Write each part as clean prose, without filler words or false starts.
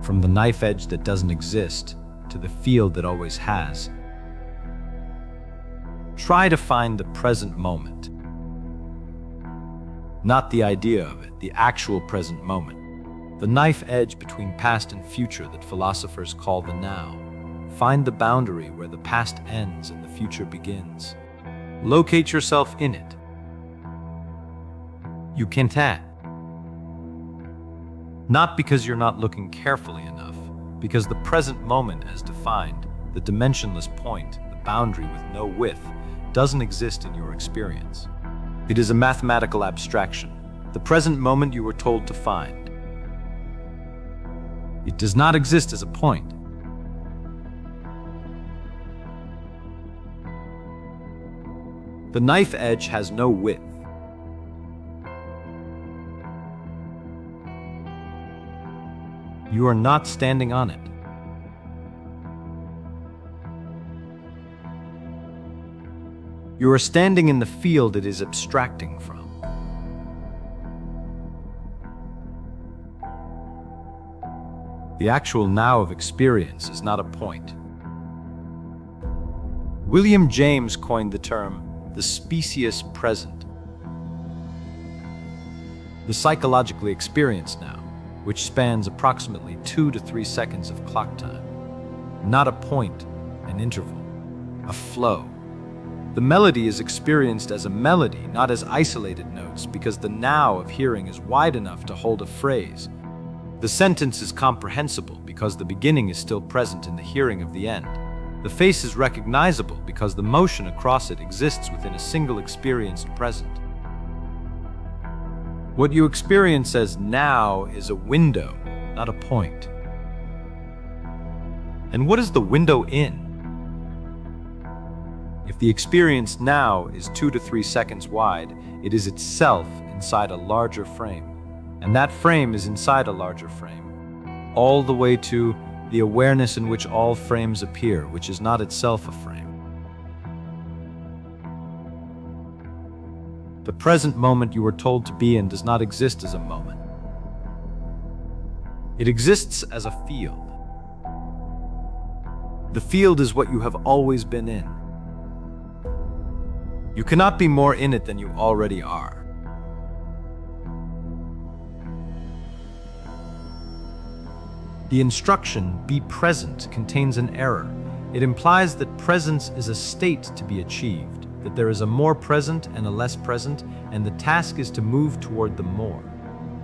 from the knife edge that doesn't exist to the field that always has. Try to find the present moment. Not the idea of it, the actual present moment. The knife edge between past and future that philosophers call the now. Find the boundary where the past ends and the future begins. Locate yourself in it. You can't. Not because you're not looking carefully enough, because the present moment as defined, the dimensionless point, the boundary with no width, doesn't exist in your experience. It is a mathematical abstraction, the present moment you were told to find. It does not exist as a point. The knife edge has no width. You are not standing on it. You are standing in the field it is abstracting from. The actual now of experience is not a point. William James coined the term the specious present. The psychologically experienced now, which spans approximately 2 to 3 seconds of clock time. Not a point, an interval, a flow. The melody is experienced as a melody, not as isolated notes, because the now of hearing is wide enough to hold a phrase. The sentence is comprehensible because the beginning is still present in the hearing of the end. The face is recognizable because the motion across it exists within a single experienced present. What you experience as now is a window, not a point. And what is the window in? If the experience now is 2 to 3 seconds wide, it is itself inside a larger frame. And that frame is inside a larger frame, all the way to the awareness in which all frames appear, which is not itself a frame. The present moment you were told to be in does not exist as a moment. It exists as a field. The field is what you have always been in. You cannot be more in it than you already are. The instruction, be present, contains an error. It implies that presence is a state to be achieved, that there is a more present and a less present, and the task is to move toward the more.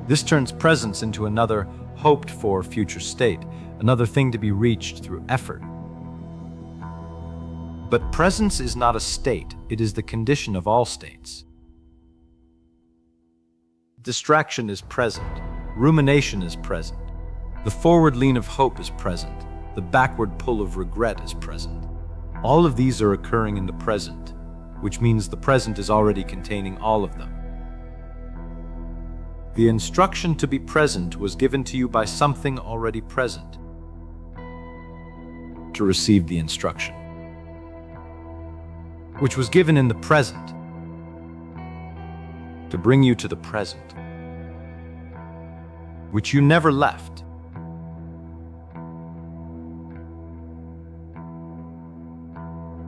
This turns presence into another hoped-for future state, another thing to be reached through effort. But presence is not a state, it is the condition of all states. Distraction is present, rumination is present, the forward lean of hope is present, the backward pull of regret is present. All of these are occurring in the present, which means the present is already containing all of them. The instruction to be present was given to you by something already present. To receive the instruction, which was given in the present, to bring you to the present, which you never left.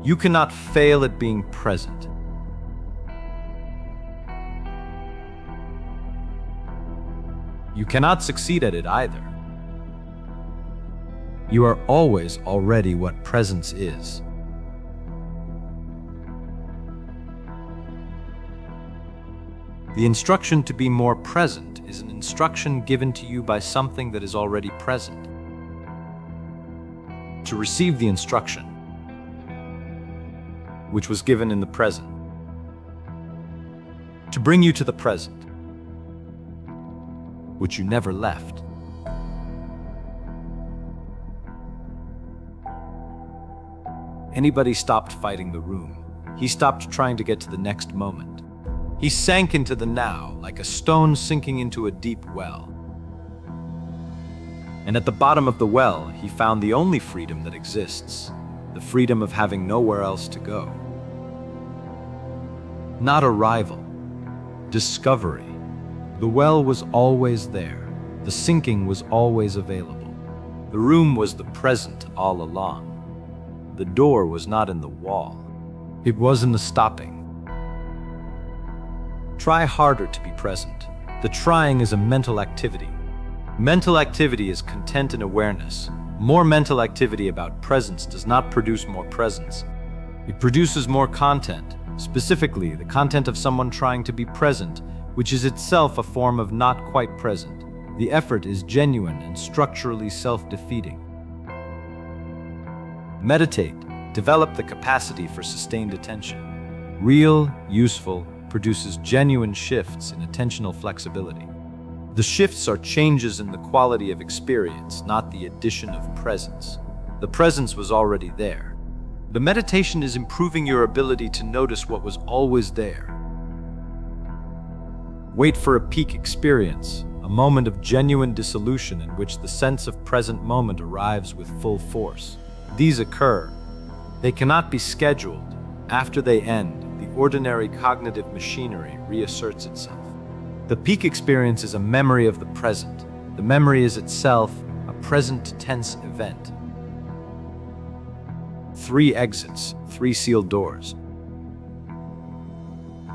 You cannot fail at being present. You cannot succeed at it either. You are always already what presence is. The instruction to be more present is an instruction given to you by something that is already present. To receive the instruction, which was given in the present, to bring you to the present, which you never left. Anybody stopped fighting the room. He stopped trying to get to the next moment. He sank into the now, like a stone sinking into a deep well. And at the bottom of the well, he found the only freedom that exists, the freedom of having nowhere else to go. Not arrival, discovery. The well was always there. The sinking was always available. The room was the present all along. The door was not in the wall. It was in the stopping. Try harder to be present. The trying is a mental activity. Mental activity is content in awareness. More mental activity about presence does not produce more presence. It produces more content, specifically the content of someone trying to be present, which is itself a form of not quite present. The effort is genuine and structurally self-defeating. Meditate. Develop the capacity for sustained attention. Real, useful, produces genuine shifts in attentional flexibility. The shifts are changes in the quality of experience, not the addition of presence. The presence was already there. The meditation is improving your ability to notice what was always there. Wait for a peak experience, a moment of genuine dissolution in which the sense of present moment arrives with full force. These occur. They cannot be scheduled. After they end, the ordinary cognitive machinery reasserts itself. The peak experience is a memory of the present. The memory is itself a present tense event. 3 exits, 3 sealed doors.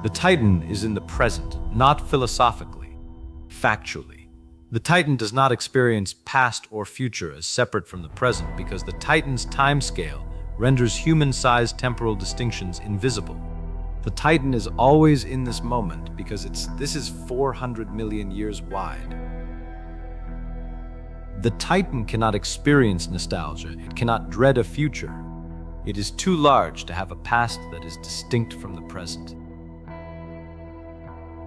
The Titan is in the present, not philosophically, factually. The Titan does not experience past or future as separate from the present because the Titan's timescale renders human-sized temporal distinctions invisible. The Titan is always in this moment because this is 400 million years wide. The Titan cannot experience nostalgia. It cannot dread a future. It is too large to have a past that is distinct from the present.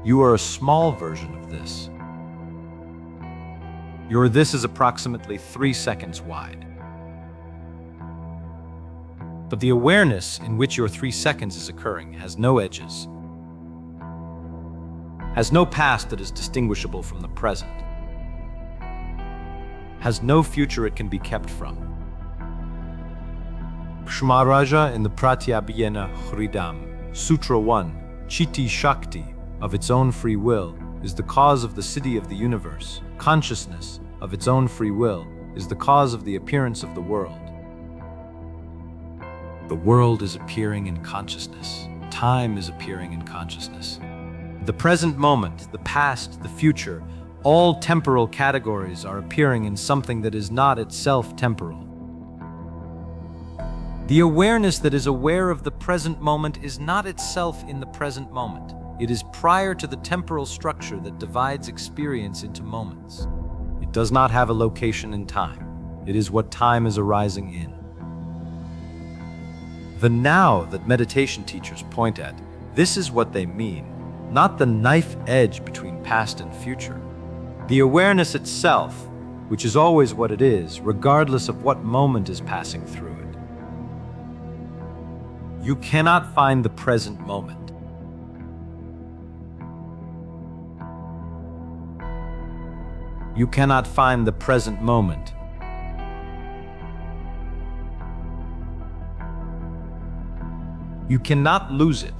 You are a small version of this. Your this is approximately 3 seconds wide. But the awareness in which your 3 seconds is occurring has no edges, has no past that is distinguishable from the present, has no future it can be kept from. Kshemaraja in the Pratyabhyena Hridam, Sutra 1, Chitti Shakti, of its own free will, is the cause of the city of the universe. Consciousness, of its own free will, is the cause of the appearance of the world. The world is appearing in consciousness. Time is appearing in consciousness. The present moment, the past, the future, all temporal categories are appearing in something that is not itself temporal. The awareness that is aware of the present moment is not itself in the present moment. It is prior to the temporal structure that divides experience into moments. It does not have a location in time. It is what time is arising in. The now that meditation teachers point at, this is what they mean, not the knife edge between past and future. The awareness itself, which is always what it is, regardless of what moment is passing through it. You cannot find the present moment. You cannot find the present moment. You cannot lose it.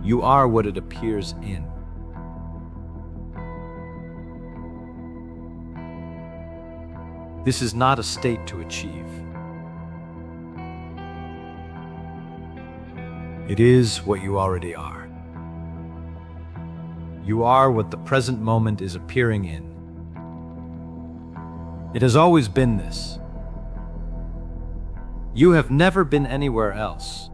You are what it appears in. This is not a state to achieve. It is what you already are. You are what the present moment is appearing in. It has always been this. You have never been anywhere else.